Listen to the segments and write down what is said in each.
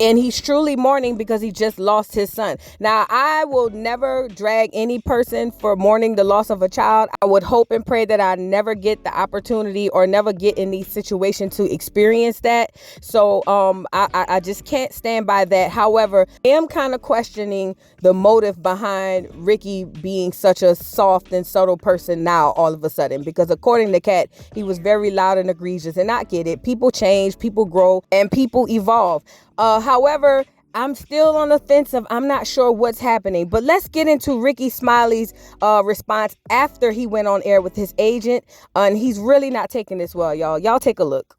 And he's truly mourning because he just lost his son. Now, I will never drag any person for mourning the loss of a child. I would hope and pray that I never get the opportunity or never get in these situations to experience that. So I just can't stand by that. However, I am kind of questioning the motive behind Ricky being such a soft and subtle person now all of a sudden. Because according to Katt, he was very loud and egregious. And I get it. People change, people grow, and people evolve. However, I'm still on the fence of I'm not sure what's happening. But let's get into Ricky Smiley's response after he went on air with his agent. And he's really not taking this well, y'all. Y'all take a look.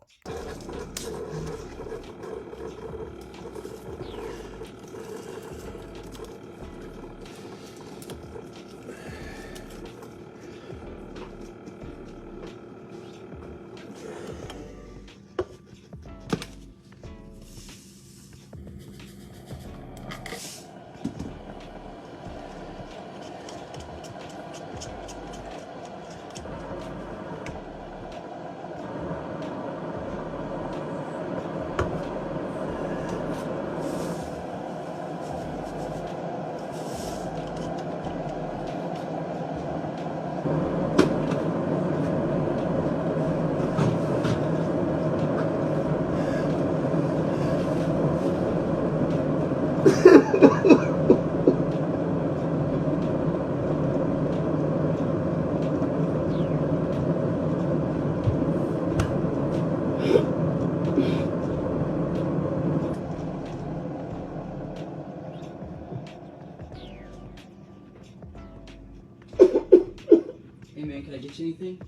Hey man, can I get you anything?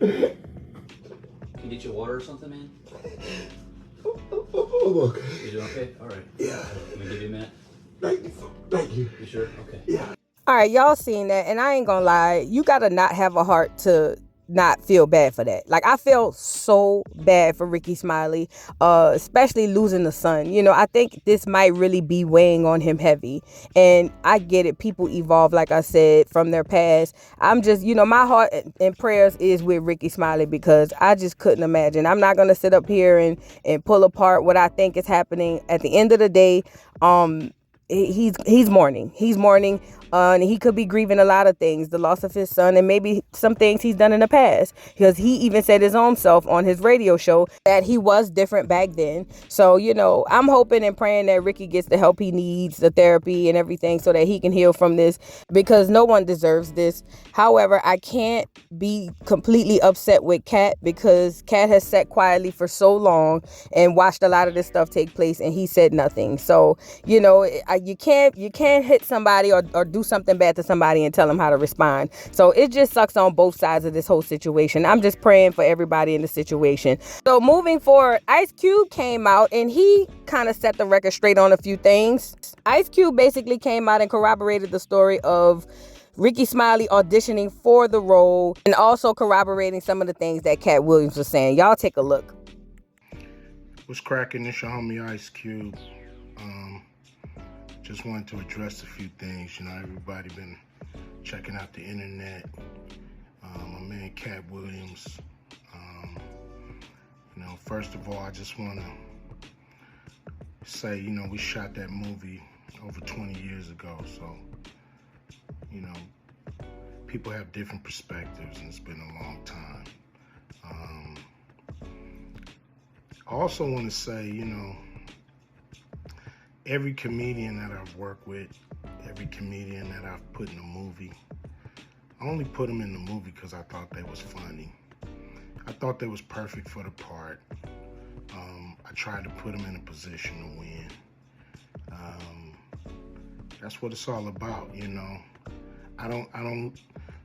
Can I get you water or something, man? Okay. You doing okay? Alright. Yeah. Can we give you a minute? Thank you. You sure? Okay. Yeah. All right, y'all seen that. And I ain't gonna lie, you gotta not have a heart to not feel bad for that. Like, I feel so bad for Ricky Smiley, especially losing the son. You know, I think this might really be weighing on him heavy. And I get it. People evolve, like I said, from their past. I'm just, you know, my heart and prayers is with Ricky Smiley because I just couldn't imagine. I'm not gonna sit up here and pull apart what I think is happening. At the end of the day, he's mourning. He's mourning. And he could be grieving a lot of things, the loss of his son, and maybe some things he's done in the past. Because he even said his own self on his radio show that he was different back then. So, you know, I'm hoping and praying that Ricky gets the help he needs, the therapy and everything, so that he can heal from this, because no one deserves this. However, I can't be completely upset with Katt because Katt has sat quietly for so long and watched a lot of this stuff take place, and he said nothing. So, you know, you can't hit somebody or do something bad to somebody and tell them how to respond. So it just sucks on both sides of this whole situation. I'm just praying for everybody in the situation. So moving forward, Ice Cube came out and he kind of set the record straight on a few things. Ice Cube basically came out and corroborated the story of Ricky Smiley auditioning for the role and also corroborating some of the things that Katt Williams was saying. Y'all take a look. What's cracking? It's your homie Ice Cube. Just wanted to address a few things. You know, everybody been checking out the internet. My man Katt Williams. You know, first of all, I just want to say, you know, we shot that movie over 20 years ago. So, you know, people have different perspectives, and it's been a long time. I also want to say, you know, every comedian that I've worked with, every comedian that I've put in a movie, I only put them in the movie because I thought they was funny. I thought they was perfect for the part. I tried to put them in a position to win. That's what it's all about, you know. I don't,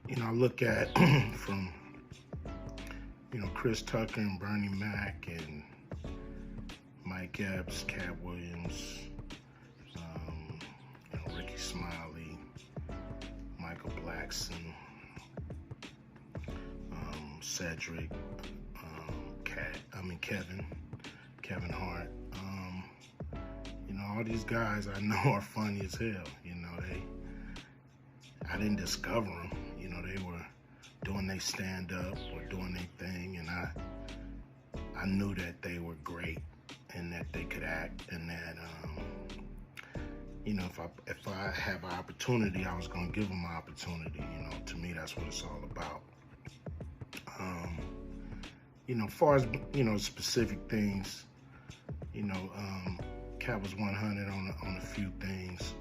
you know, I look at from, you know, Chris Tucker and Bernie Mac and Mike Epps, Katt Williams, you know, Ricky Smiley, Michael Blackson, Cedric, Kevin Hart. You know, all these guys I know are funny as hell. You know, I didn't discover them. You know, they were doing their stand-up or doing their thing, and I knew that they were great and that they could act, and that if I have an opportunity, I was gonna give them an opportunity. To me, that's what it's all about. As far as specific things, Katt was 100 on a few things.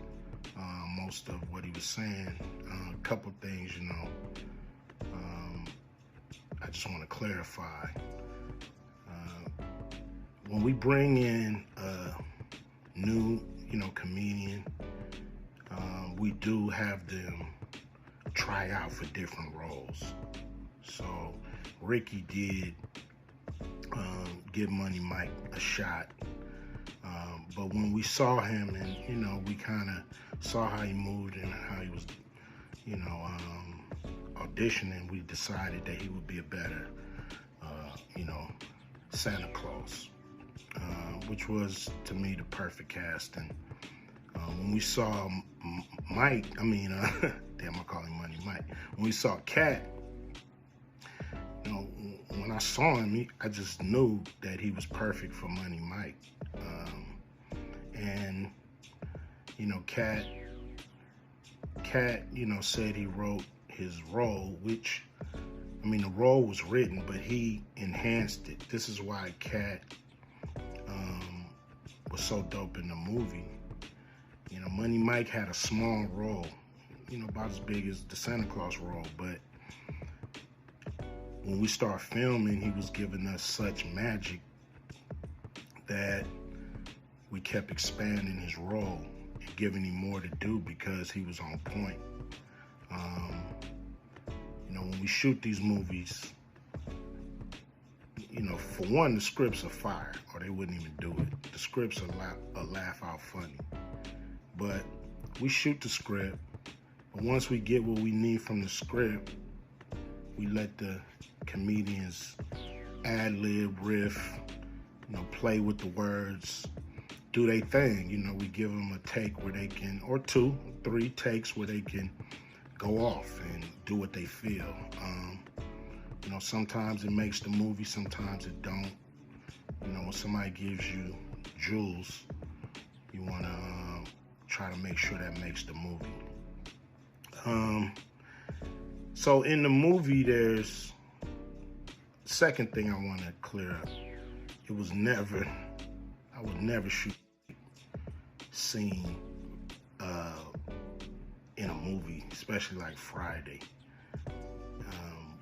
Most of what he was saying, a couple things, I just want to clarify. When we bring in a new, comedian, we do have them try out for different roles. So Ricky did give Money Mike a shot. But when we saw him and, we kind of saw how he moved and how he was, auditioning, we decided that he would be a better, Santa Claus, which was, to me, the perfect casting. When we saw Mike, damn, I call him Money Mike. When we saw Katt, when I saw him, I just knew that he was perfect for Money Mike. And, Katt, said he wrote his role, which, the role was written, but he enhanced it. This is why Katt was so dope in the movie. Money Mike had a small role, about as big as the Santa Claus role, but when we started filming, he was giving us such magic that we kept expanding his role and giving him more to do because he was on point. When we shoot these movies, for one, the scripts are fire, or they wouldn't even do it. The scripts are laugh out funny. But we shoot the script, but once we get what we need from the script, we let the comedians ad-lib, riff, play with the words, do their thing. We give them a take where they can, or 2, 3 takes where they can go off and do what they feel. Sometimes it makes the movie, sometimes it don't. When somebody gives you jewels, you want to try to make sure that makes the movie. So in the movie, there's second thing I want to clear up. I would never shoot scene in a movie, especially like Friday,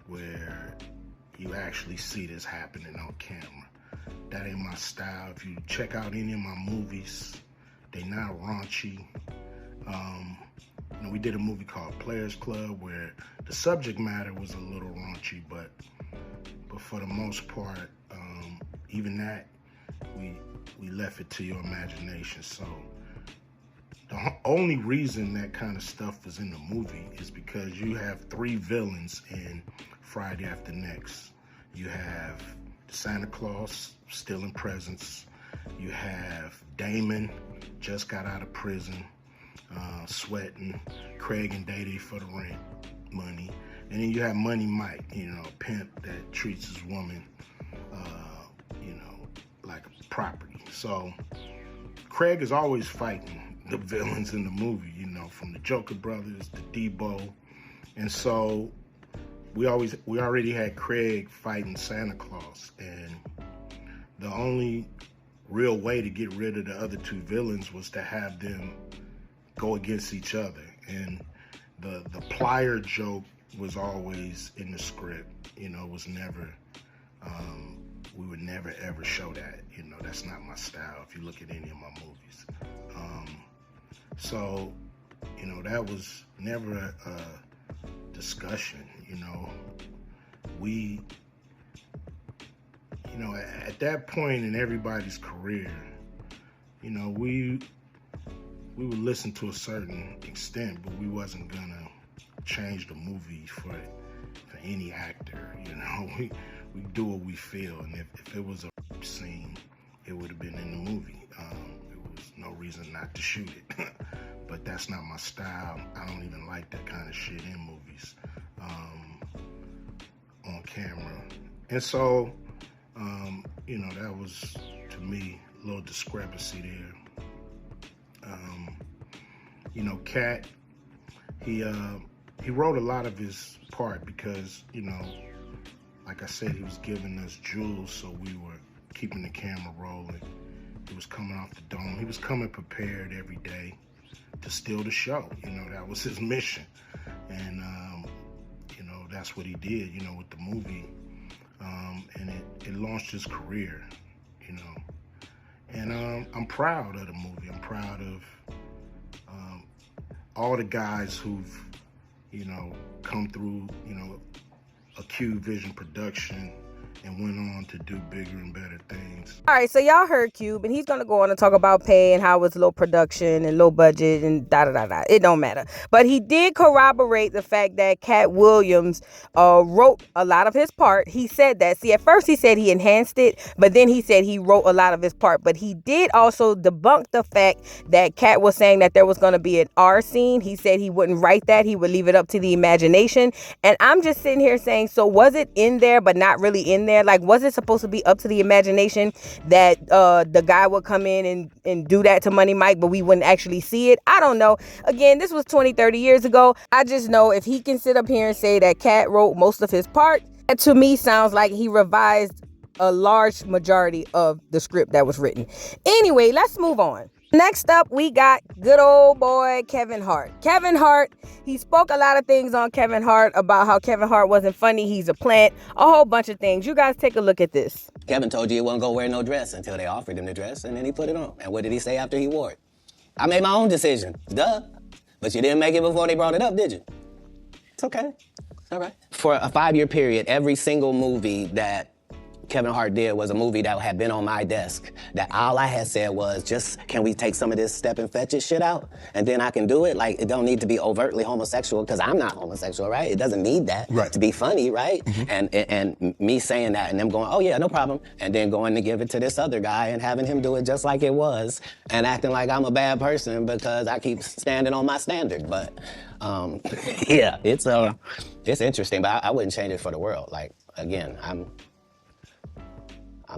where you actually see this happening on camera. That ain't my style. If you check out any of my movies, they not raunchy. We did a movie called Players Club where the subject matter was a little raunchy, but for the most part, even that, we left it to your imagination. So the only reason that kind of stuff was in the movie is because you have 3 villains in Friday After Next. You have Santa Claus stealing presents. You have Damon, just got out of prison, sweating. Craig and Day for the rent money. And then you have Money Mike, a pimp that treats his woman, like a property. So Craig is always fighting the villains in the movie, from the Joker Brothers to Debo. And so we already had Craig fighting Santa Claus. And the only real way to get rid of the other 2 villains was to have them go against each other. And the plier joke was always in the script. It was never, we would never ever show that. That's not my style if you look at any of my movies. So, that was never a discussion. We, at that point in everybody's career, we would listen to a certain extent, but we wasn't gonna change the movie for any actor. We do what we feel, and if it was a scene, it would have been in the movie. There was no reason not to shoot it. But that's not my style. I don't even like that kind of shit in movies, on camera. And so, That was, to me, a little discrepancy there. Katt, he wrote a lot of his part because, like I said, he was giving us jewels, so we were keeping the camera rolling. He was coming off the dome. He was coming prepared every day to steal the show. That was his mission. And, that's what he did, with the movie. And it launched his career, And I'm proud of the movie. I'm proud of all the guys who've, come through, a Q Vision production and went on to do bigger and better things. All right, so y'all heard Cube, and he's going to go on and talk about pay and how it's low production and low budget and da-da-da-da. It don't matter. But he did corroborate the fact that Katt Williams wrote a lot of his part. He said that. See, at first he said he enhanced it, but then he said he wrote a lot of his part. But he did also debunk the fact that Katt was saying that there was going to be an R scene. He said he wouldn't write that. He would leave it up to the imagination. And I'm just sitting here saying, so was it in there but not really in there? Like, was it supposed to be up to the imagination that the guy would come in and do that to Money Mike, but we wouldn't actually see it? I don't know. Again, this was 20, 30 years ago. I just know if he can sit up here and say that Katt wrote most of his part, that to me sounds like he revised a large majority of the script that was written. Anyway, let's move on. Next up, we got good old boy Kevin Hart. Kevin Hart, he spoke a lot of things on Kevin Hart about how Kevin Hart wasn't funny, he's a plant, a whole bunch of things. You guys take a look at this. Kevin told you he wasn't gonna wear no dress until they offered him the dress, and then he put it on. And what did he say after he wore it? I made my own decision. Duh. But you didn't make it before they brought it up, did you? It's okay. It's all right. For a 5-year period, every single movie that Kevin Hart did was a movie that had been on my desk, that all I had said was, just, can we take some of this step and fetch it shit out? And then I can do it. Like, it don't need to be overtly homosexual, because I'm not homosexual, right? It doesn't need that to be funny, right? And me saying that and them going, oh yeah, no problem. And then going to give it to this other guy and having him do it just like it was and acting like I'm a bad person because I keep standing on my standard. But yeah, it's interesting, but I wouldn't change it for the world. Like, again, I'm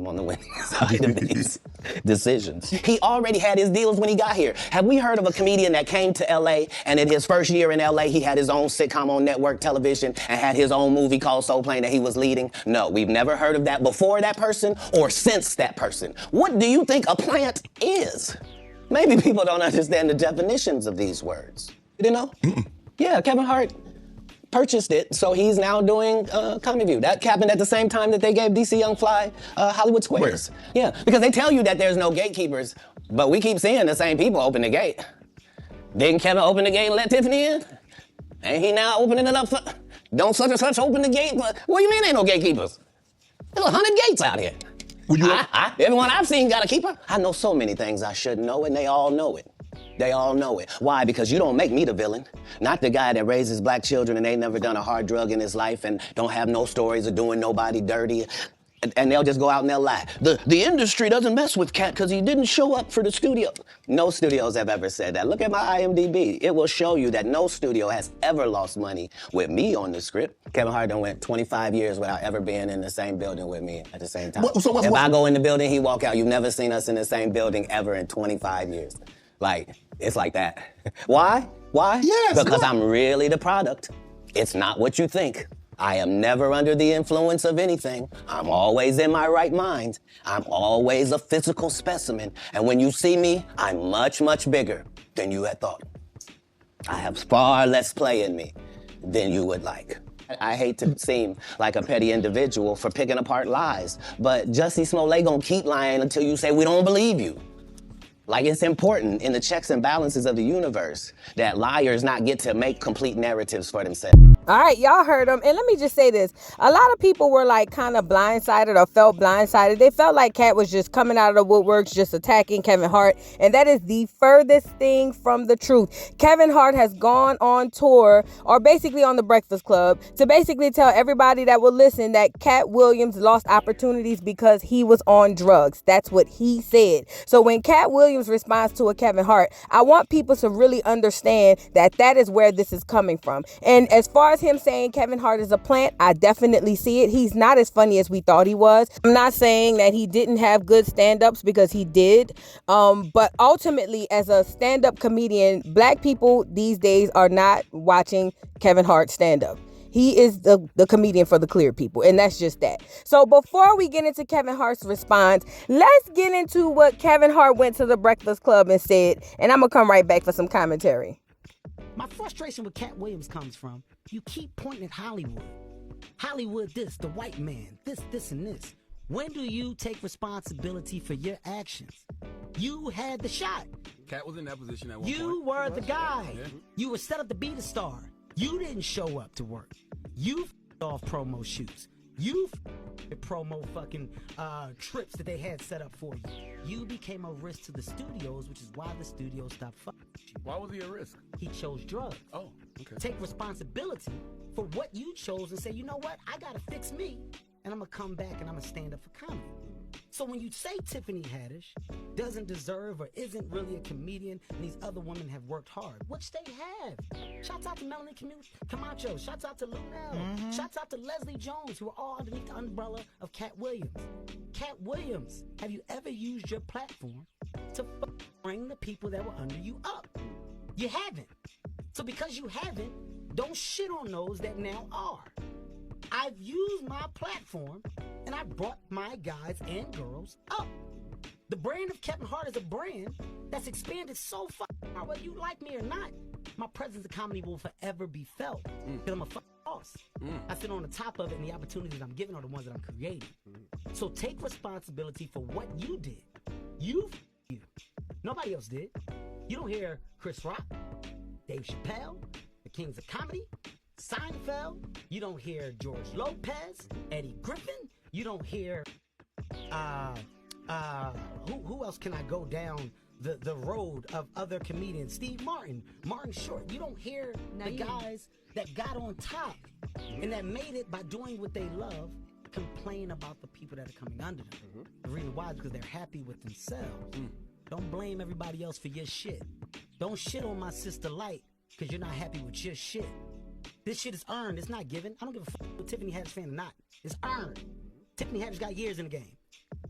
on the winning side of these decisions. He already had his deals when he got here. Have we heard of a comedian that came to LA and in his first year in LA, he had his own sitcom on network television and had his own movie called Soul Plane that he was leading? No, we've never heard of that before that person or since that person. What do you think a plant is? Maybe people don't understand the definitions of these words. You know? Yeah, Kevin Hart purchased it, so he's now doing Comedy View. That happened at the same time that they gave DC Young Fly Hollywood Squares. Where? Yeah, because they tell you that there's no gatekeepers, but we keep seeing the same people open the gate. Didn't Kevin open the gate and let Tiffany in? Ain't he now opening it up for, don't such and such open the gate? But what do you mean ain't no gatekeepers? There's 100 gates out here. Everyone I've seen got a keeper. I know so many things I shouldn't know, and they all know it. They all know it. Why? Because you don't make me the villain. Not the guy that raises black children and ain't never done a hard drug in his life and don't have no stories of doing nobody dirty. And they'll just go out and they'll lie. The industry doesn't mess with Katt because he didn't show up for the studio. No studios have ever said that. Look at my IMDb. It will show you that no studio has ever lost money with me on the script. Kevin Hart done went 25 years without ever being in the same building with me at the same time. If I go in the building, he walk out. You've never seen us in the same building ever in 25 years. Like, it's like that. Why? Why? Yes, because I'm really the product. It's not what you think. I am never under the influence of anything. I'm always in my right mind. I'm always a physical specimen. And when you see me, I'm much, much bigger than you had thought. I have far less play in me than you would like. I hate to seem like a petty individual for picking apart lies, but Jussie Smollett gonna keep lying until you say we don't believe you. Like, it's important in the checks and balances of the universe that liars not get to make complete narratives for themselves. All right, y'all heard him. And let me just say this. A lot of people were like kind of blindsided or felt blindsided. They felt like Katt was just coming out of the woodworks, just attacking Kevin Hart. And that is the furthest thing from the truth. Kevin Hart has gone on tour, or basically on The Breakfast Club, to basically tell everybody that will listen that Katt Williams lost opportunities because he was on drugs. That's what he said. So when Katt Williams Williams' response to a Kevin Hart, I want people to really understand that that is where this is coming from. And as far as him saying Kevin Hart is a plant, I definitely see it. He's not as funny as we thought he was. I'm not saying that he didn't have good stand-ups, because he did. But ultimately, as a stand-up comedian, black people these days are not watching Kevin Hart stand-up. He is the comedian for the clear people, and that's just that. So before we get into Kevin Hart's response, let's get into what Kevin Hart went to the Breakfast Club and said, and I'm going to come right back for some commentary. My frustration with Katt Williams comes from, you keep pointing at Hollywood. Hollywood this, the white man, this, and this. When do you take responsibility for your actions? You had the shot. Katt was in that position at one point. You were the guy. You were set up to be the star. You didn't show up to work. You f***ed off promo shoots. You f***ed promo fucking trips that they had set up for you. You became a risk to the studios, which is why the studios stopped fucking with you. Why was he a risk? He chose drugs. Oh, okay. Take responsibility for what you chose and say, you know what? I gotta fix me, and I'm gonna come back and I'm gonna stand up for comedy. So when you say Tiffany Haddish doesn't deserve or isn't really a comedian and these other women have worked hard, which they have. Shouts out to Melanie Camacho. Shouts out to Lunel. Shouts out to Leslie Jones, who are all underneath the umbrella of Katt Williams. Katt Williams, have you ever used your platform to bring the people that were under you up? You haven't. So because you haven't, don't shit on those that now are. I've used my platform and I brought my guys and girls up. The brand of Kevin Hart is a brand that's expanded so far. Whether you like me or not, my presence in comedy will forever be felt. Because I'm a fucking boss. I sit on the top of it, and the opportunities I'm giving are the ones that I'm creating. So take responsibility for what you did. You. Nobody else did. You don't hear Chris Rock, Dave Chappelle, the Kings of Comedy, Seinfeld. You don't hear George Lopez, Eddie Griffin. You don't hear who else can I go down the road of other comedians? Steve Martin, Martin Short. You don't hear the guys that got on top and that made it by doing what they love complain about the people that are coming under them. The reason why is because they're happy with themselves. Don't blame everybody else for your shit. Don't shit on my sister Light because you're not happy with your shit. This shit is earned. It's not given. I don't give a fuck if Tiffany Haddish fan or not. It's earned. Tiffany Haddish got years in the game.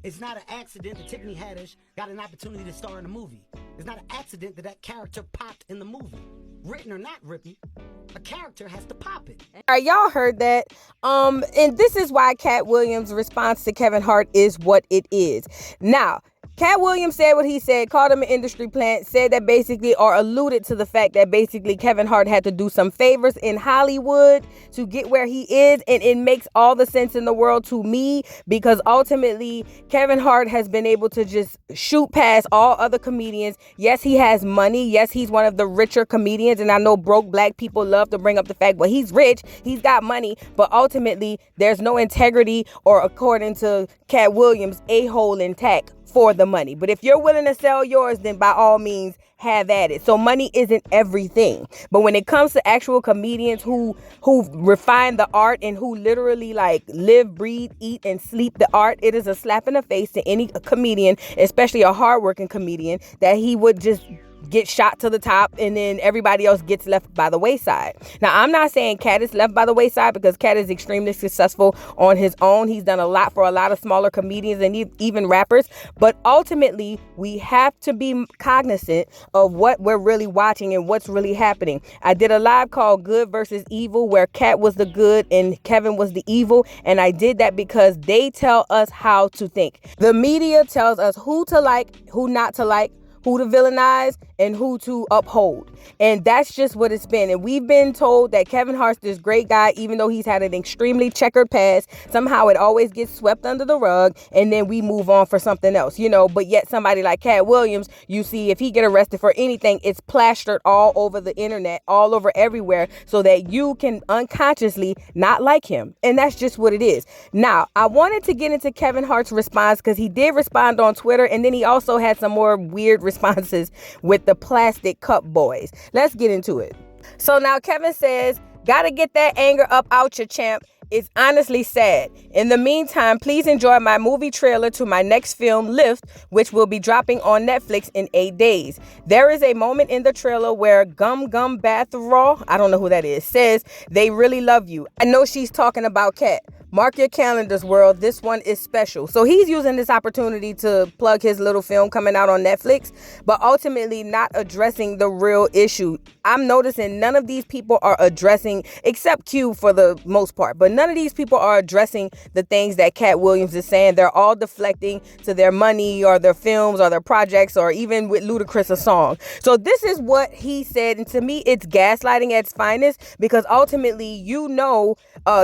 It's not an accident that Tiffany Haddish got an opportunity to star in a movie. It's not an accident that that character popped in the movie. Written or not written, a character has to pop it. All right, y'all heard that. And this is why Katt Williams' response to Kevin Hart is what it is. Now, Katt Williams said what he said, called him an industry plant, said that basically, or alluded to the fact that basically Kevin Hart had to do some favors in Hollywood to get where he is. And it makes all the sense in the world to me, because ultimately Kevin Hart has been able to just shoot past all other comedians. Yes, he has money. Yes, he's one of the richer comedians. And I know broke black people love to bring up the fact, well, he's rich, he's got money. But ultimately, there's no integrity, or according to Katt Williams, a-hole intact for the money. But if you're willing to sell yours, then by all means have at it. So money isn't everything. But when it comes to actual comedians who refine the art and who literally like live, breathe, eat, and sleep the art, it is a slap in the face to any comedian, especially a hardworking comedian, that he would just get shot to the top and then everybody else gets left by the wayside. Now, I'm not saying Katt is left by the wayside, because Katt is extremely successful on his own. He's done a lot for a lot of smaller comedians and even rappers. But ultimately, we have to be cognizant of what we're really watching and what's really happening. I did a live called Good versus Evil, where Katt was the good and Kevin was the evil. And I did that because they tell us how to think. The media tells us who to like, who not to like, who to villainize, and who to uphold. And that's just what it's been. And we've been told that Kevin Hart's this great guy, even though he's had an extremely checkered past. Somehow it always gets swept under the rug, and then we move on for something else, you know. But yet somebody like Katt Williams, you see, if he get arrested for anything, it's plastered all over the internet, all over everywhere, so that you can unconsciously not like him. And that's just what it is. Now, I wanted to get into Kevin Hart's response, because he did respond on Twitter, and then he also had some more weird responses with the plastic cup boys. Let's get into it. So now Kevin says, gotta get that anger up out your champ. It's honestly sad. In the meantime, please enjoy my movie trailer to my next film, Lift, which will be dropping on Netflix in 8 days. There is a moment in the trailer where Gum Gum Bath Raw, I don't know who that is, says, "They really love you." I know she's talking about Katt. Mark your calendars, world. This one is special. So he's using this opportunity to plug his little film coming out on Netflix, but ultimately not addressing the real issue. I'm noticing none of these people are addressing, except Q for the most part, but none of these people are addressing the things that Katt Williams is saying. They're all deflecting to their money or their films or their projects or even with Ludacris a song. So this is what he said. And to me, it's gaslighting at its finest, because ultimately, you know,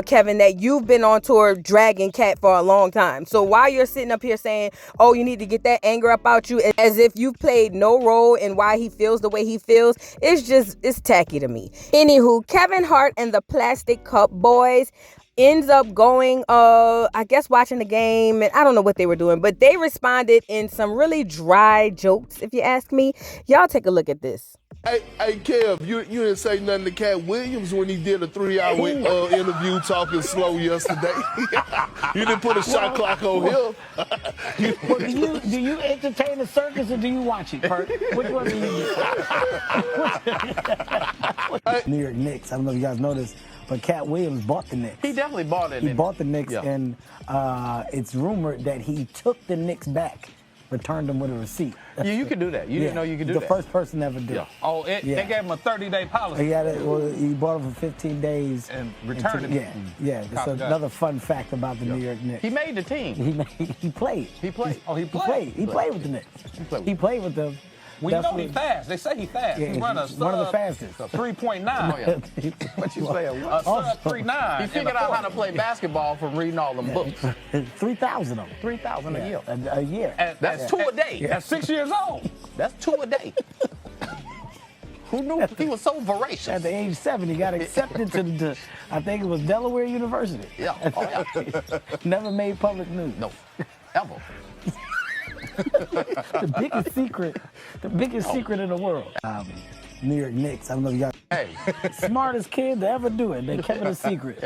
Kevin, that you've been on tour dragging Katt for a long time. So while you're sitting up here saying, oh, you need to get that anger up out you, as if you've played no role in why he feels the way he feels, it's tacky to me. Anywho, Kevin Hart and the Plastic Cup Boys ends up going, I guess watching the game, and I don't know what they were doing, but they responded in some really dry jokes, if you ask me. Y'all take a look at this. Hey, Kev, you didn't say nothing to Katt Williams when he did a 3-hour interview talking slow yesterday. You didn't put a shot clock on him. Well, do you entertain the circus or do you watch it, Kurt? Which one do you do? New York Knicks, I don't know if you guys know this, but Katt Williams bought the Knicks. He definitely bought it. He bought the Knicks, and it's rumored that he took the Knicks back, returned them with a receipt. Yeah, you could do that. You didn't know you could do that. The first person ever did. Yeah. Oh, they gave him a 30-day policy. He bought them for 15 days. And returned it. Yeah. It's another fun fact about the New York Knicks. He made the team. He played. He played. Oh, he He played with the Knicks. He played with them. Well, you know he's fast. They say he's fast. Yeah, he run a one of the fastest. 3.9. What you say? A sub 3.9. He figured out how to play basketball from reading all them books. 3,000 of them. 3,000 a year. A year. That's 2 a day. At 6 years old. That's 2 a day. Who knew he was so voracious? At the age 7, he got accepted to I think it was Delaware University. Yeah. Oh, yeah. Never made public news. No. Ever. The biggest secret in the world. New York Knicks, I don't know if you guys. Hey. Smartest kid to ever do it. They kept it a secret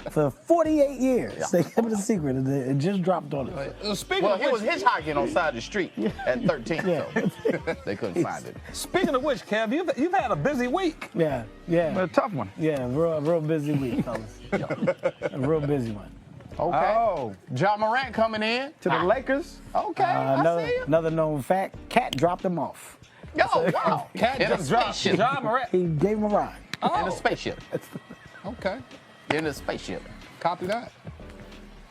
for 48 years. Yeah. They kept it a secret, and it just dropped on us. He was hitchhiking on side of the street at 13, so they couldn't find it. Speaking of which, Kev, you've had a busy week. Yeah. A tough one. Yeah, real busy week, fellas. A real busy one. Okay. Oh, John Morant coming in to the Lakers. Okay, I see you. Another known fact: Katt dropped him off. Oh, wow. Katt in a just dropped spaceship. John Morant. He gave him a ride. In a spaceship. Okay. In a spaceship. Copy that.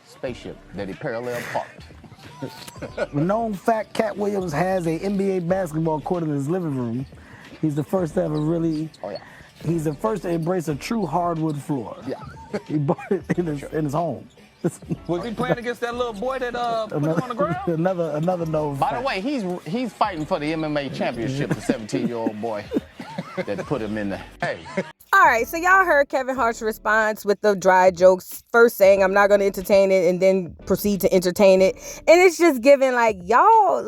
Spaceship that he parallel parked. Known fact: Katt Williams has a NBA basketball court in his living room. He's the first to ever really. Oh yeah. He's the first to embrace a true hardwood floor. Yeah. He bought it in his home. Was he playing against that little boy that put him on the ground? Another known fact. By the way, he's fighting for the MMA championship, the 17-year-old boy that put him in the. Hey. All right, so y'all heard Kevin Hart's response with the dry jokes, first saying I'm not going to entertain it and then proceed to entertain it. And it's just giving y'all,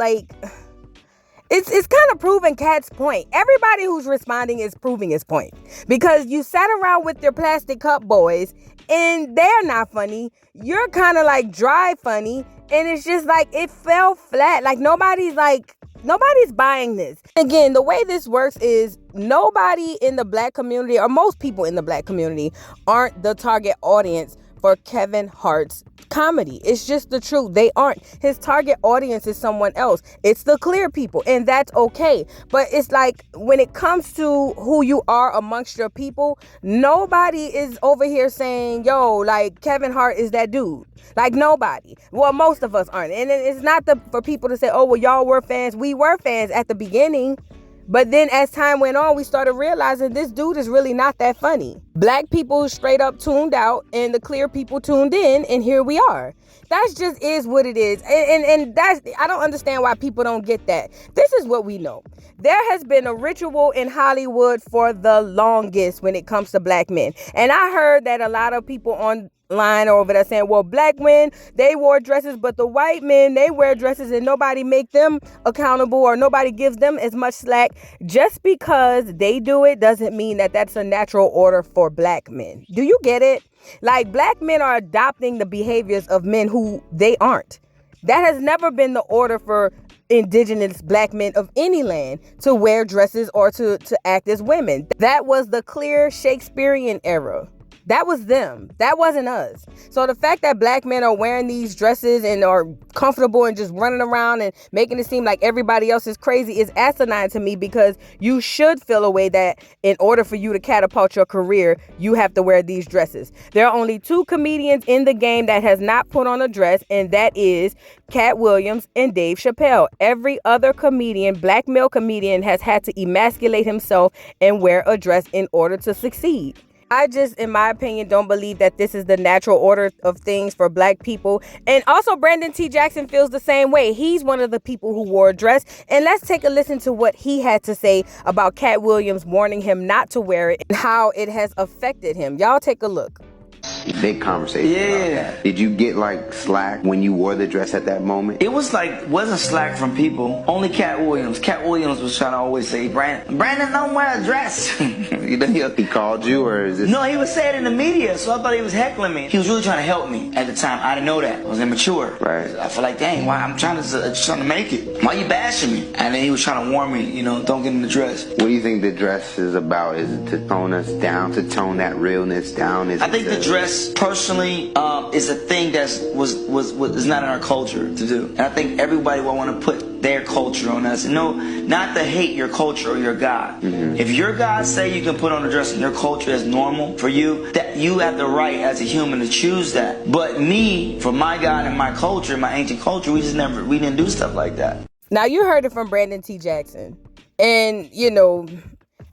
it's kind of proving Katt's point. Everybody who's responding is proving his point. Because you sat around with your plastic cup boys and they're not funny. You're kind of dry funny. And it's just it fell flat. Nobody's buying this. Again, the way this works is nobody in the black community, or most people in the black community, aren't the target audience for Kevin Hart's comedy. It's just the truth. They aren't. His target audience is someone else. It's the clear people, and that's okay. But it's when it comes to who you are amongst your people, nobody is over here saying, yo, Kevin Hart is that dude. Nobody. Well, most of us aren't. And it's not for people to say, oh, well, y'all were fans. We were fans at the beginning. But then as time went on, we started realizing this dude is really not that funny. Black people straight up tuned out and the clear people tuned in, and here we are. That just is what it is. And that's, I don't understand why people don't get that. This is what we know. There has been a ritual in Hollywood for the longest when it comes to black men. And I heard that a lot of people on line over there saying, well, black men, they wore dresses, but the white men, they wear dresses and nobody make them accountable or nobody gives them as much slack. Just because they do it doesn't mean that that's a natural order for black men. Do you get it? Like, black men are adopting the behaviors of men who they aren't. That has never been the order for indigenous black men of any land to wear dresses or to act as women. That was the clear Shakespearean era. That was them. That wasn't us. So the fact that black men are wearing these dresses and are comfortable and just running around and making it seem like everybody else is crazy is asinine to me, because you should feel a way that in order for you to catapult your career, you have to wear these dresses. There are only 2 comedians in the game that has not put on a dress, and that is Katt Williams and Dave Chappelle. Every other comedian, black male comedian, has had to emasculate himself and wear a dress in order to succeed. I just, in my opinion, don't believe that this is the natural order of things for black people. And also, Brandon T. Jackson feels the same way. He's one of the people who wore a dress. And let's take a listen to what he had to say about Katt Williams warning him not to wear it and how it has affected him. Y'all take a look. Big conversation. Yeah. Did you get like slack when you wore the dress at that moment? It was like, wasn't slack from people. Only Katt Williams. Katt Williams was trying to always say, Brandon, don't wear a dress. You know, he called you, or is this? No, he was saying it in the media, so I thought he was heckling me. He was really trying to help me at the time. I didn't know that. I was immature. Right. I feel like, dang, why I'm trying to make it. Why you bashing me? And then he was trying to warn me, you know, don't get in the dress. What do you think the dress is about? Is it to tone us down, to tone that realness down? I think the dress, personally, is a thing that is not in our culture to do. And I think everybody will want to put their culture on us. No, not to hate your culture or your God. Mm-hmm. If your God say you can put on a dress and your culture is normal for you, that you have the right as a human to choose that. But me, for my God and my culture, my ancient culture, we didn't do stuff like that. Now, you heard it from Brandon T. Jackson. And, you know,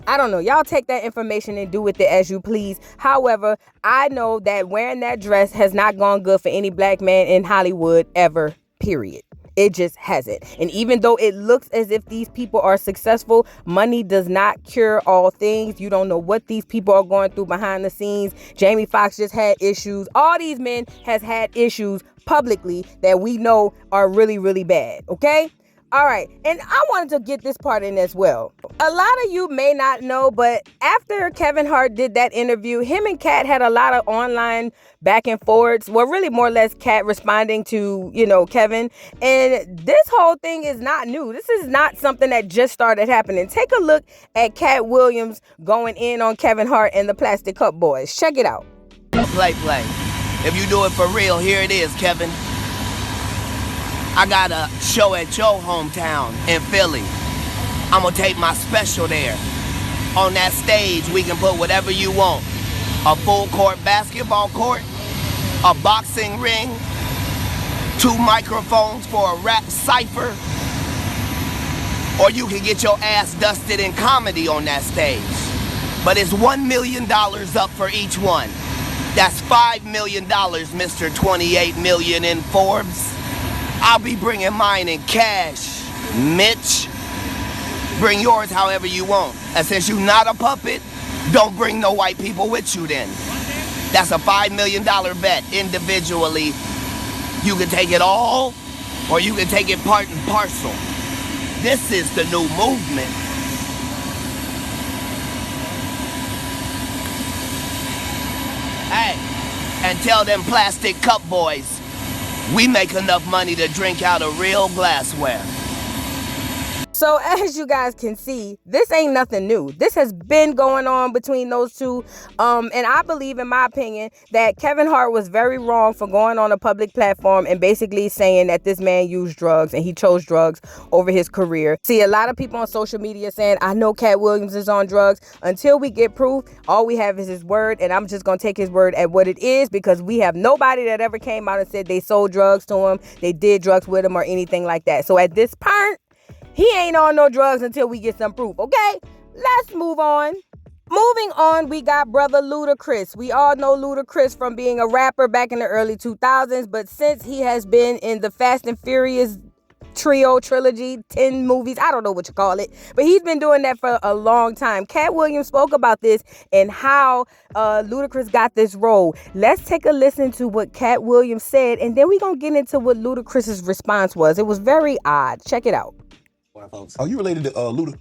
I don't know. Y'all take that information and do with it as you please. However, I know that wearing that dress has not gone good for any black man in Hollywood ever, period. It just hasn't. And even though it looks as if these people are successful, money does not cure all things. You don't know what these people are going through behind the scenes. Jamie Foxx just had issues. All these men has had issues publicly that we know are really, really bad. Okay? All right, and I wanted to get this part in as well. A lot of you may not know, but after Kevin Hart did that interview, him and Katt had a lot of online back and forths. Well, really more or less Katt responding to, you know, Kevin. And this whole thing is not new. This is not something that just started happening. Take a look at Katt Williams going in on Kevin Hart and the Plastic Cup Boys. Check it out. Play. If you do it for real, here it is, Kevin. I got a show at your hometown in Philly. I'm gonna take my special there. On that stage, we can put whatever you want. A full court basketball court, a boxing ring, 2 microphones for a rap cipher, or you can get your ass dusted in comedy on that stage. But it's $1 million up for each one. That's $5 million, Mr. 28 million in Forbes. I'll be bringing mine in cash, Mitch. Bring yours however you want. And since you're not a puppet, don't bring no white people with you then. That's a $5 million bet individually. You can take it all, or you can take it part and parcel. This is the new movement. Hey, and tell them Plastic Cup Boys, we make enough money to drink out of real glassware. So as you guys can see, this ain't nothing new. This has been going on between those two. And I believe, in my opinion, that Kevin Hart was very wrong for going on a public platform and basically saying that this man used drugs and he chose drugs over his career. See, a lot of people on social media saying, I know Katt Williams is on drugs. Until we get proof, all we have is his word. And I'm just going to take his word at what it is, because we have nobody that ever came out and said they sold drugs to him, they did drugs with him, or anything like that. So at this point, he ain't on no drugs until we get some proof, okay? Let's move on. Moving on, we got brother Ludacris. We all know Ludacris from being a rapper back in the early 2000s, but since he has been in the Fast and Furious trilogy, 10 movies. I don't know what you call it, but he's been doing that for a long time. Katt Williams spoke about this and how Ludacris got this role. Let's take a listen to what Katt Williams said, and then we're going to get into what Ludacris's response was. It was very odd. Check it out. Are you related to Luda?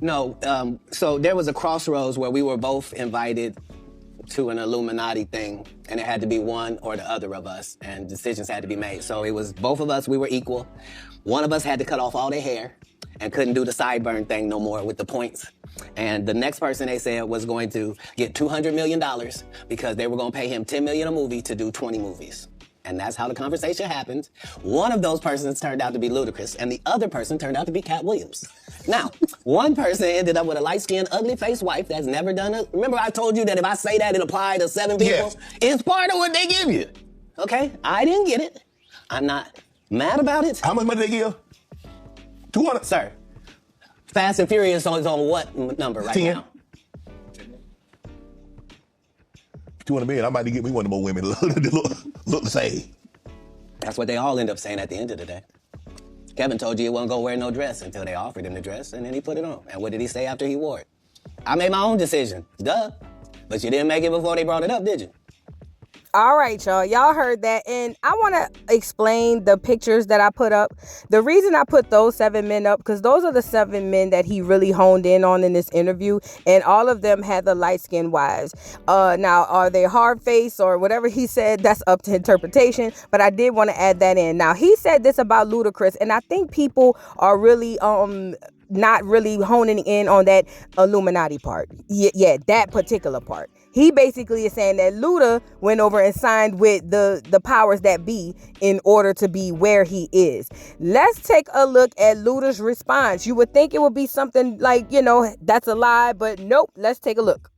No, so there was a crossroads where we were both invited to an Illuminati thing, and it had to be one or the other of us, and decisions had to be made. So it was both of us, we were equal. One of us had to cut off all their hair and couldn't do the sideburn thing no more with the points. And the next person, they said, was going to get $200 million because they were going to pay him $10 million a movie to do 20 movies. And that's how the conversation happened. One of those persons turned out to be Ludacris, and the other person turned out to be Katt Williams. Now, one person ended up with a light-skinned, ugly-faced wife that's never done it. Remember I told you that if I say that, it applied to 7 people? Yes. It's part of what they give you. Okay? I didn't get it. I'm not mad about it. How much money they give? 200? Sir, Fast and Furious is on what number right 10. now? 200 million, I might get me one of the more women look the same. That's what they all end up saying at the end of the day. Kevin told you he wasn't gonna wear no dress until they offered him the dress, and then he put it on. And what did he say after he wore it? I made my own decision, duh. But you didn't make it before they brought it up, did you? All right, y'all. Y'all heard that. And I want to explain the pictures that I put up. The reason I put those 7 men up, because those are the 7 men that he really honed in on in this interview. And all of them had the light-skinned wives. Now, are they hard-faced or whatever he said? That's up to interpretation. But I did want to add that in. Now, he said this about Ludacris. And I think people are really not really honing in on that Illuminati part. Yeah, that particular part. He basically is saying that Luda went over and signed with the powers that be in order to be where he is. Let's take a look at Luda's response. You would think it would be something like, that's a lie, but nope. Let's take a look.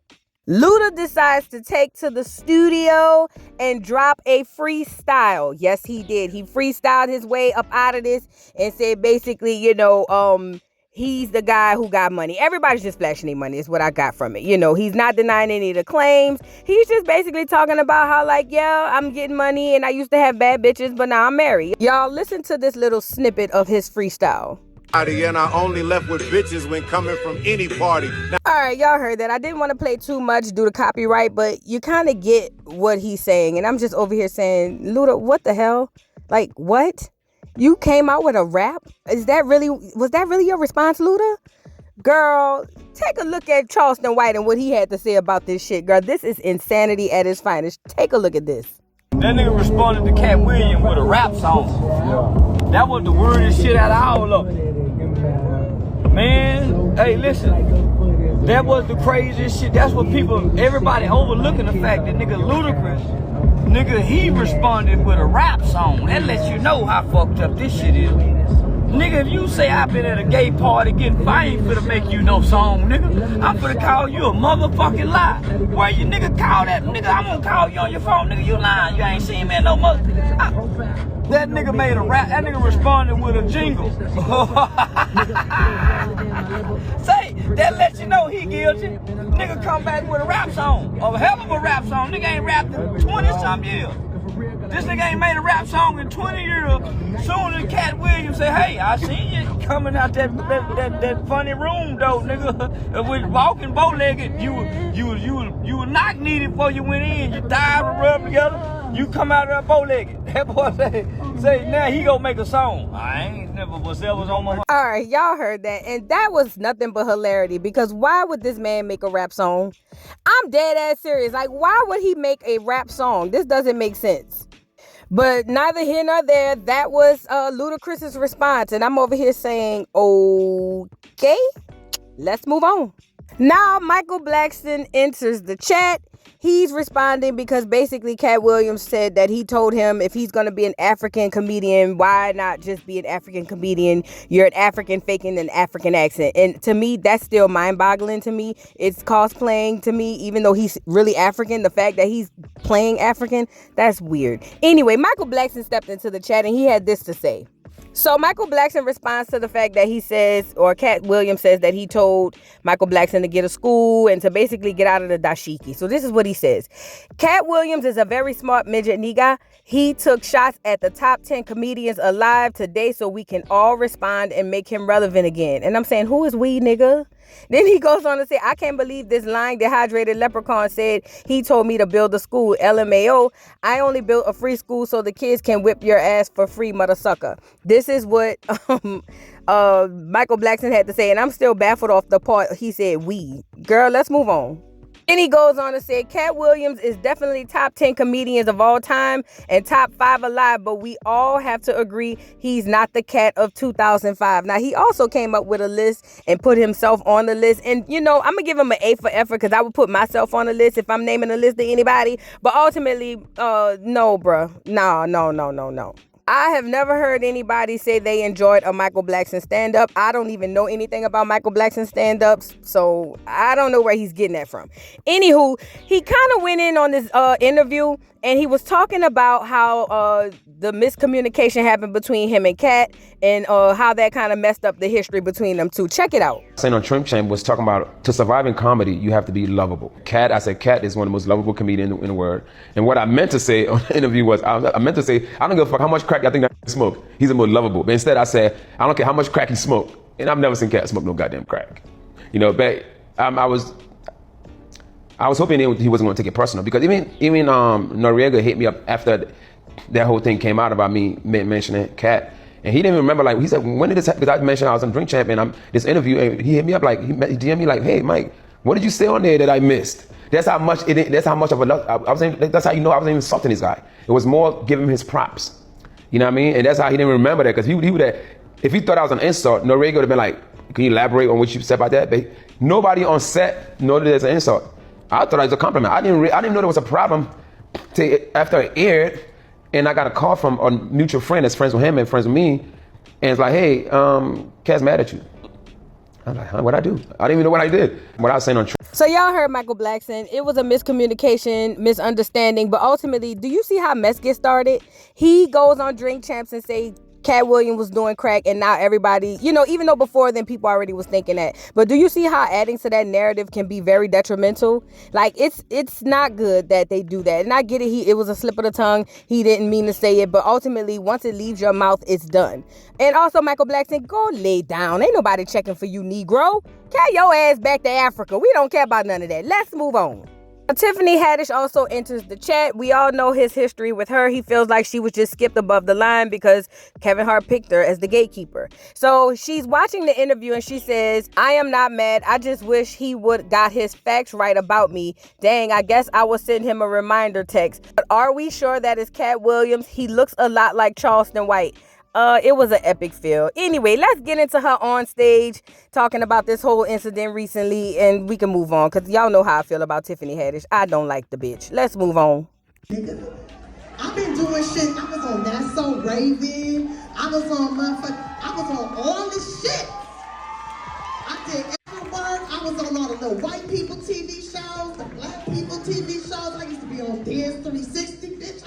Luda decides to take to the studio and drop a freestyle. Yes, he did. He freestyled his way up out of this and said basically, he's the guy who got money. Everybody's just flashing their money is what I got from it. He's not denying any of the claims. He's just basically talking about how I'm getting money and I used to have bad bitches, but now I'm married. Y'all listen to this little snippet of his freestyle. And I only left with bitches when coming from any party. All right, y'all heard that. I didn't want to play too much due to copyright, but you kind of get what he's saying. And I'm just over here saying, Luda, what the hell? Like, what? You came out with a rap? Was that really your response, Luda? Girl, take a look at Charleston White and what he had to say about this shit, girl. This is insanity at its finest. Take a look at this. That nigga responded to Katt Williams with a rap song. That was the weirdest shit out of all of it. Man, hey, listen. That was the craziest shit. That's what everybody overlooking the fact that nigga Ludacris, he responded with a rap song. That lets you know how fucked up this shit is. Nigga, if you say I've been at a gay party getting fine finna make you no song, nigga, I'm finna call you a motherfucking lie. Why you nigga call that? Nigga, I'm gonna call you on your phone, nigga, you lying. You ain't seen me in no mother. That nigga made a rap. That nigga responded with a jingle. Say, that lets you know he guilty. Nigga come back with a rap song. A hell of a rap song. Nigga ain't rapped in 20-some years. This nigga ain't made a rap song in 20 years. Soon as Katt Williams say, hey, I seen you coming out that funny room though, nigga. With walking bow-legged, you were not needed before you went in. Your thighs were rubbed together. You come out there bow-legged. That boy say now he gonna make a song. I ain't never was on my. All right, y'all heard that, and that was nothing but hilarity. Because why would this man make a rap song? I'm dead ass serious. Like, why would he make a rap song? This doesn't make sense. But neither here nor there. That was Ludacris's response, and I'm over here saying, okay, let's move on. Now Michael Blackson enters the chat. He's responding because basically Katt Williams said that he told him if he's going to be an African comedian, why not just be an African comedian? You're an African faking an African accent. And to me, that's still mind-boggling to me. It's cosplaying to me, even though he's really African. The fact that he's playing African, that's weird. Anyway, Michael Blackson stepped into the chat and he had this to say. So Michael Blackson responds to the fact that he says, or Katt Williams says that he told Michael Blackson to get a school and to basically get out of the dashiki. So this is what he says. Katt Williams is a very smart midget nigga. He took shots at the top 10 comedians alive today so we can all respond and make him relevant again. And I'm saying, who is we, nigga? Then he goes on to say, I can't believe this lying dehydrated leprechaun said he told me to build a school. LMAO, I only built a free school so the kids can whip your ass for free, mother sucker. This is what Michael Blackson had to say, and I'm still baffled off the part he said we. Girl, let's move on. Then he goes on to say, Katt Williams is definitely top 10 comedians of all time and top 5 alive, but we all have to agree he's not the Katt of 2005. Now, he also came up with a list and put himself on the list. And, you know, I'm going to give him an A for effort because I would put myself on the list if I'm naming a list to anybody. But ultimately, no, bruh. No. I have never heard anybody say they enjoyed a Michael Blackson stand-up. I don't even know anything about Michael Blackson stand-ups, so I don't know where he's getting that from. Anywho, he kind of went in on this interview, and he was talking about how the miscommunication happened between him and Katt, and how that kind of messed up the history between them two. Check it out. Saying on Trim Champ was talking about, to survive in comedy, you have to be lovable. Katt, I said Katt is one of the most lovable comedians in the world. And what I meant to say on the interview was, I meant to say, I don't give a fuck how much crack I think that smoke. He's the most lovable. But instead I said, I don't care how much crack he smoked. And I've never seen Katt smoke no goddamn crack. You know, but I was hoping he wasn't going to take it personal, because even Noriega hit me up after that whole thing came out about me mentioning Katt. And he didn't even remember, like, he said, when did this happen? Because I mentioned I was on Drink Champ and this interview, and he hit me up, like, he DM'd me like, hey, Mike, what did you say on there that I missed? That's how much of a love, that's how you know I wasn't even insulting this guy. It was more giving him his props. You know what I mean? And that's how he didn't remember that, because he would have, if he thought I was an insult, Noriega would have been like, can you elaborate on what you said about that? But nobody on set knew that it's an insult. I thought it was a compliment. I didn't know there was a problem after it aired. And I got a call from a mutual friend that's friends with him and friends with me. And it's like, hey, Katt's mad at you. I'm like, huh, what'd I do? I didn't even know what I did. What I was saying on So y'all heard Michael Blackson. It was a miscommunication, misunderstanding. But ultimately, do you see how mess gets started? He goes on Drink Champs and say Katt Williams was doing crack, and now everybody, you know, even though before then people already was thinking that. But do you see how adding to that narrative can be very detrimental? Like, it's not good that they do that. And I get it, it was a slip of the tongue. He didn't mean to say it, but ultimately, once it leaves your mouth, it's done. And also, Michael Blackson, go lay down. Ain't nobody checking for you, Negro. Carry your ass back to Africa. We don't care about none of that. Let's move on. Tiffany Haddish also enters the chat. We all know his history with her. He feels like she was just skipped above the line because Kevin Hart picked her as the gatekeeper. So she's watching the interview and she says, I am not mad. I just wish he would got his facts right about me. Dang, I guess I will send him a reminder text. But are we sure that is Katt Williams? He looks a lot like Charleston White. It was an epic feel. Anyway, let's get into her on stage talking about this whole incident recently, and we can move on, because y'all know how I feel about Tiffany Haddish. I don't like the bitch. Let's move on. Nigga, I've been doing shit. I was on That's So Raven. I was on all this shit. I did every work. I was on all the little white people TV shows, the black people TV shows. I used to be on Dance 360, bitch.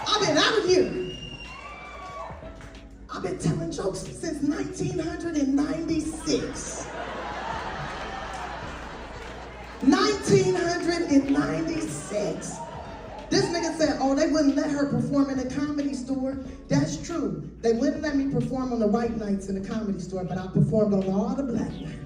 I've been out here. I've been telling jokes since 1996. 1996. This nigga said, oh, they wouldn't let her perform in a Comedy Store. That's true. They wouldn't let me perform on the white nights in the Comedy Store, but I performed on all the black nights.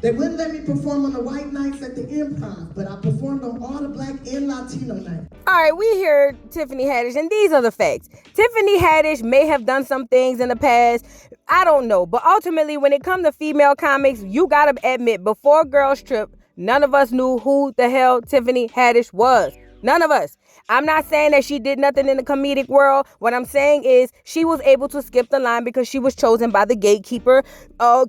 They wouldn't let me perform on the white nights at the Improv, but I performed on all the black and Latino nights. All right, we hear Tiffany Haddish, and these are the facts. Tiffany Haddish may have done some things in the past. I don't know. But ultimately, when it comes to female comics, you got to admit, before Girls Trip, none of us knew who the hell Tiffany Haddish was. None of us. I'm not saying that she did nothing in the comedic world. What I'm saying is she was able to skip the line because she was chosen by the gatekeeper,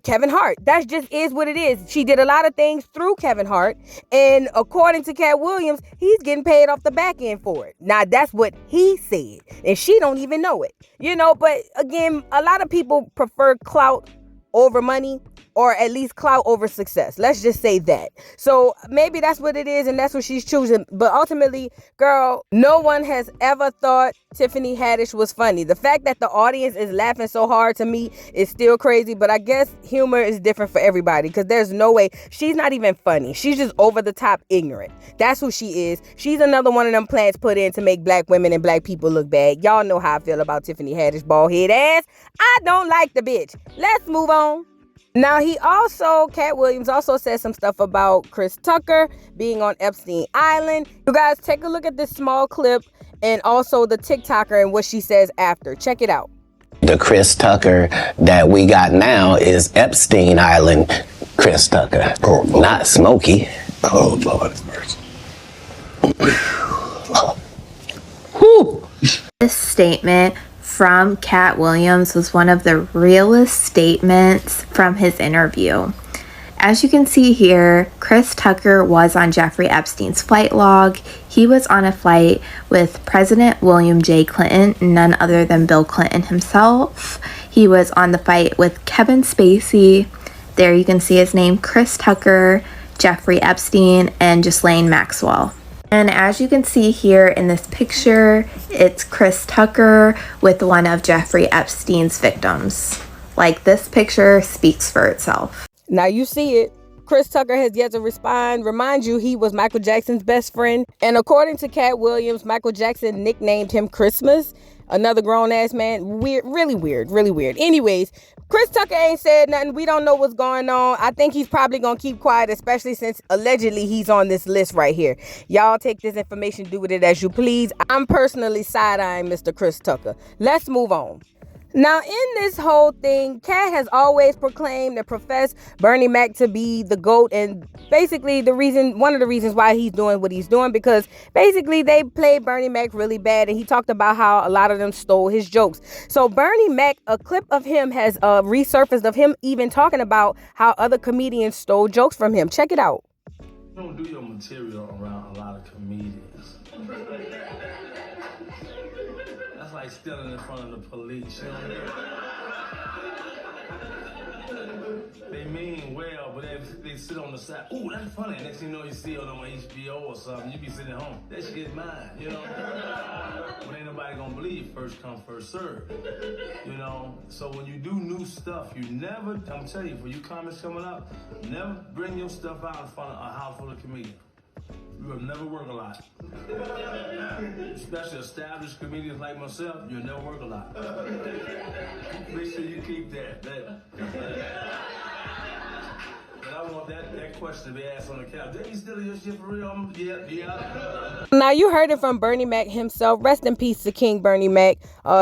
Kevin Hart. That just is what it is. She did a lot of things through Kevin Hart. And according to Katt Williams, he's getting paid off the back end for it. Now, that's what he said. And she don't even know it. You know, but again, a lot of people prefer clout over money, or at least clout over success. Let's just say that. So maybe that's what it is, and that's what she's choosing. But ultimately, girl, no one has ever thought Tiffany Haddish was funny. The fact that the audience is laughing so hard, to me, is still crazy. But I guess humor is different for everybody, because there's no way. She's not even funny. She's just over the top ignorant. That's who she is. She's another one of them plants put in to make black women and black people look bad. Y'all know how I feel about Tiffany Haddish, bald head ass. I don't like the bitch. Let's move on. Now, Katt Williams also said some stuff about Chris Tucker being on Epstein Island. You guys, take a look at this small clip and also the TikToker and what she says after. Check it out. The Chris Tucker that we got now is Epstein Island Chris Tucker, not Smokey. Oh, Lord have mercy. This statement from Katt Williams was one of the realest statements from his interview. As you can see here, Chris Tucker was on Jeffrey Epstein's flight log. He was on a flight with President William J. Clinton, none other than Bill Clinton himself. He was on the flight with Kevin Spacey. There you can see his name, Chris Tucker, Jeffrey Epstein, and Ghislaine Maxwell. And as you can see here in this picture, it's Chris Tucker with one of Jeffrey Epstein's victims. Like, this picture speaks for itself. Now you see it. Chris Tucker has yet to respond. Remind you, he was Michael Jackson's best friend. And according to Katt Williams, Michael Jackson nicknamed him Christmas. Another grown-ass man. Weird, really weird, really weird. Anyways, Chris Tucker ain't said nothing. We don't know what's going on. I think he's probably going to keep quiet, especially since allegedly he's on this list right here. Y'all take this information, do with it as you please. I'm personally side-eyeing Mr. Chris Tucker. Let's move on. Now, in this whole thing, Katt has always proclaimed and professed Bernie Mac to be the GOAT, and basically one of the reasons why he's doing what he's doing, because basically they played Bernie Mac really bad, and he talked about how a lot of them stole his jokes. So Bernie Mac, a clip of him has resurfaced of him even talking about how other comedians stole jokes from him. Check it out. You don't do your material around a lot of comedians. That's like stealing in front of the police, you know what I mean? They mean well, but they sit on the side. Ooh, that's funny. Next thing you know, you see it on HBO or something. You be sitting at home. That shit mine, you know? But ain't nobody gonna believe first come, first serve. You know? So when you do new stuff, you never, I'm telling you, for you comics coming up, never bring your stuff out in front of a house full of comedians. You will never work a lot. Especially established comedians like myself, you'll never work a lot. Make sure you keep that. But I want that question to be asked on the couch. Did you steal your shit for real? Yeah. Now, you heard it from Bernie Mac himself. Rest in peace to King Bernie Mac.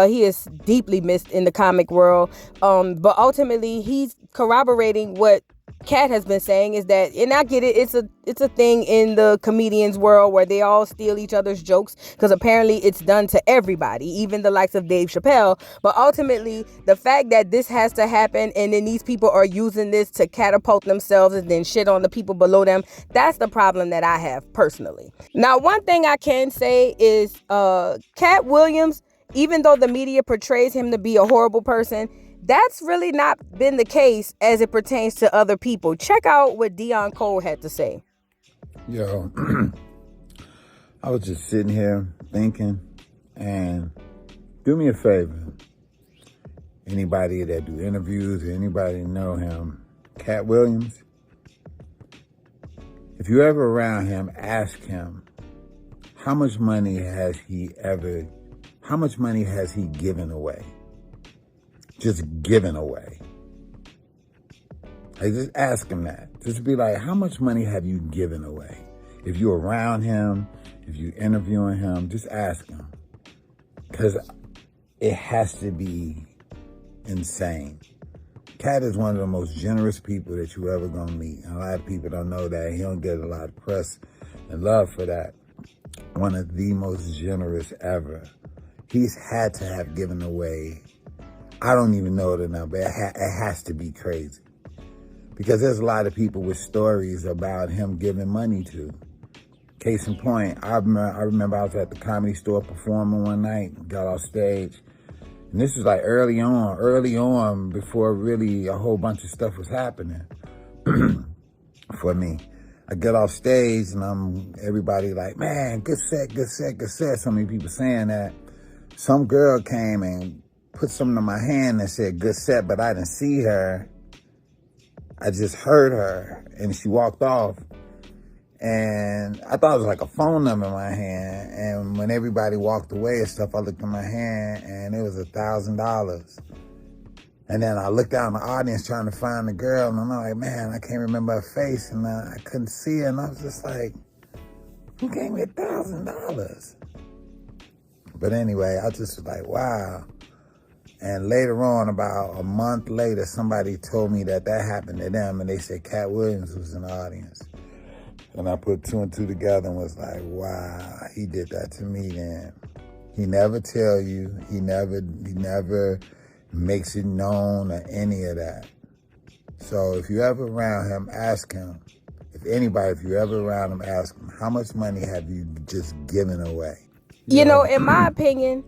He is deeply missed in the comic world. But ultimately, he's corroborating what Katt has been saying, is that, and I get it, it's a thing in the comedians world where they all steal each other's jokes, because apparently it's done to everybody, even the likes of Dave Chappelle. But ultimately, the fact that this has to happen, and then these people are using this to catapult themselves and then shit on the people below them, that's the problem that I have personally. Now, one thing I can say is Katt Williams, even though the media portrays him to be a horrible person, that's really not been the case as it pertains to other people. Check out what Deon Cole had to say. Yo, I was just sitting here thinking, and do me a favor. Anybody that do interviews, anybody know him, Katt Williams, if you're ever around him, ask him, how much money has he given away? Just given away. Like, just ask him that. Just be like, how much money have you given away? If you're around him, if you're interviewing him, just ask him. Because it has to be insane. Katt is one of the most generous people that you ever gonna meet. And a lot of people don't know that. He don't get a lot of press and love for that. One of the most generous ever. He's had to have given away, I don't even know the number. It has to be crazy. Because there's a lot of people with stories about him giving money to. Case in point, I remember I was at the Comedy Store performing one night, got off stage, And this was like early on before really a whole bunch of stuff was happening for me. I get off stage and everybody like, man, good set, good set, good set. So many people saying that. Some girl came and put something in my hand and said, good set, but I didn't see her. I just heard her and she walked off. And I thought it was like a phone number in my hand. And when everybody walked away and stuff, I looked in my hand and it was $1,000. And then I looked out in the audience trying to find the girl, and I'm like, man, I can't remember her face, and I couldn't see her, and I was just like, who gave me $1,000? But anyway, I just was like, wow. And later on, about a month later, somebody told me that happened to them, and they said Katt Williams was in the audience. And I put two and two together and was like, wow, he did that to me then. He never tell you, he never makes it known or any of that. So if you ever around him, ask him. If you ever around him, ask him, how much money have you just given away? You know, in my opinion,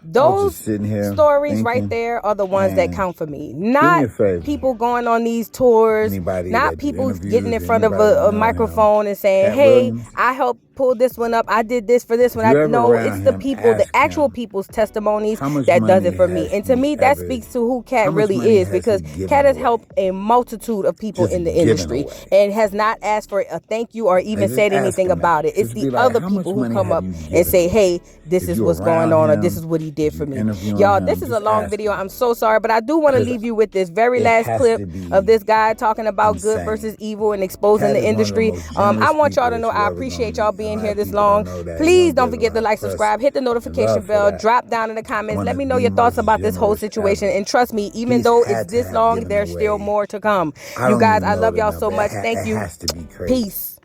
those stories right there are the ones that count for me. Not people going on these tours, not people getting in front of a microphone and saying, hey, I helped pull this one up. I did this for this one. No, it's the people, the actual people's testimonies that does it for me. And to me, that speaks to who Katt really is, because Katt has helped a multitude of people in the industry and has not asked for a thank you or even said anything about it. It's the other people who come up and say, hey, this is what's going on, or this is what he did for me. Y'all, this is a long video. I'm so sorry, but I do want to leave you with this very last clip of this guy talking about good versus evil and exposing the industry. I want y'all to know I appreciate y'all being here this long. Please don't forget to like, subscribe, hit the notification bell, drop down in the comments. Let me know your thoughts about this whole situation. And trust me, even though it's this long, there's still more to come. You guys, I love y'all so much. Thank you. Peace.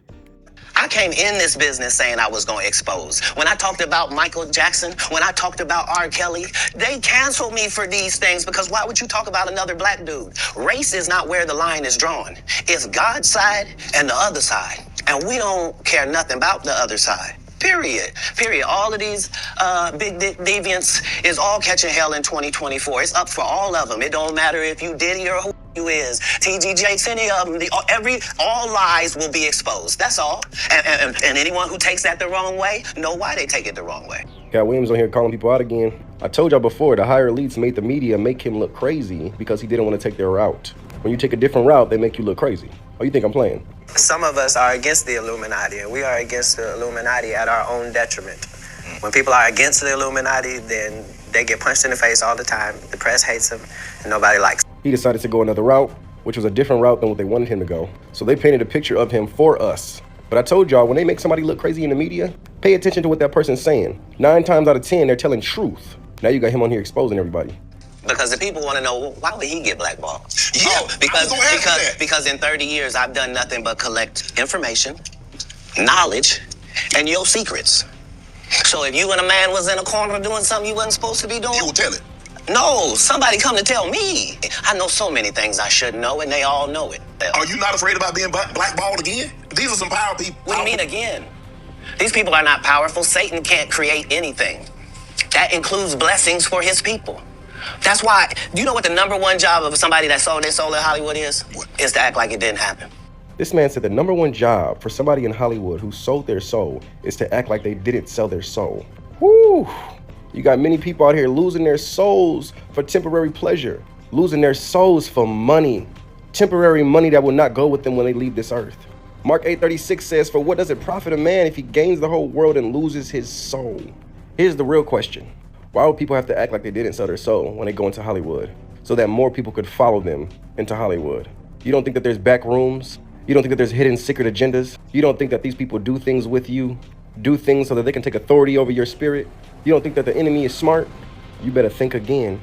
I came in this business saying I was going to expose. When I talked about Michael Jackson, when I talked about R. Kelly, they canceled me for these things, because why would you talk about another black dude? Race is not where the line is drawn. It's God's side and the other side. And we don't care nothing about the other side. Period. All of these big deviants is all catching hell in 2024. It's up for all of them. It don't matter if you Diddy or who you is. TGJ, any of them. All lies will be exposed. That's all. And anyone who takes that the wrong way, know why they take it the wrong way. Katt Williams on here calling people out again. I told y'all before, the higher elites made the media make him look crazy because he didn't want to take their route. When you take a different route, they make you look crazy. Oh, you think I'm playing? Some of us are against the Illuminati, and we are against the Illuminati at our own detriment. When people are against the Illuminati, then they get punched in the face all the time. The press hates them, and nobody likes them. He decided to go another route, which was a different route than what they wanted him to go. So they painted a picture of him for us. But I told y'all, when they make somebody look crazy in the media, pay attention to what that person's saying. 9 times out of 10, they're telling truth. Now you got him on here exposing everybody. Because the people want to know, well, why would he get blackballed? Yeah, because in 30 years, I've done nothing but collect information, knowledge, and your secrets. So if you and a man was in a corner doing something you wasn't supposed to be doing, you will tell it. No, somebody come to tell me. I know so many things I should know, and they all know it. Are you not afraid about being blackballed again? These are some power people. What do you mean again? These people are not powerful. Satan can't create anything. That includes blessings for his people. That's why, do you know what the #1 job of somebody that sold their soul in Hollywood is? Is to act like it didn't happen. This man said the #1 job for somebody in Hollywood who sold their soul is to act like they didn't sell their soul. Woo! You got many people out here losing their souls for temporary pleasure, losing their souls for money, temporary money that will not go with them when they leave this earth. Mark 8:36 says, for what does it profit a man if he gains the whole world and loses his soul? Here's the real question. Why would people have to act like they didn't sell their soul when they go into Hollywood? So that more people could follow them into Hollywood. You don't think that there's back rooms? You don't think that there's hidden secret agendas? You don't think that these people do things with you? Do things so that they can take authority over your spirit? You don't think that the enemy is smart? You better think again.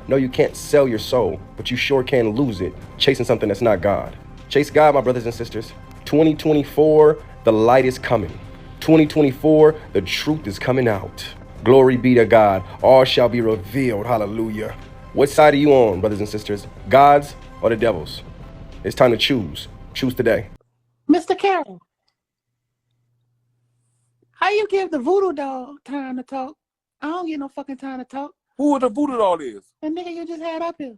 No, you can't sell your soul, but you sure can lose it chasing something that's not God. Chase God, my brothers and sisters. 2024, the light is coming. 2024, the truth is coming out. Glory be to God. All shall be revealed. Hallelujah. What side are you on, brothers and sisters? God's or the devil's? It's time to choose. Choose today. Mr. Carroll, how you give the voodoo dog time to talk? I don't get no fucking time to talk. Who the voodoo doll is? The nigga you just had up here.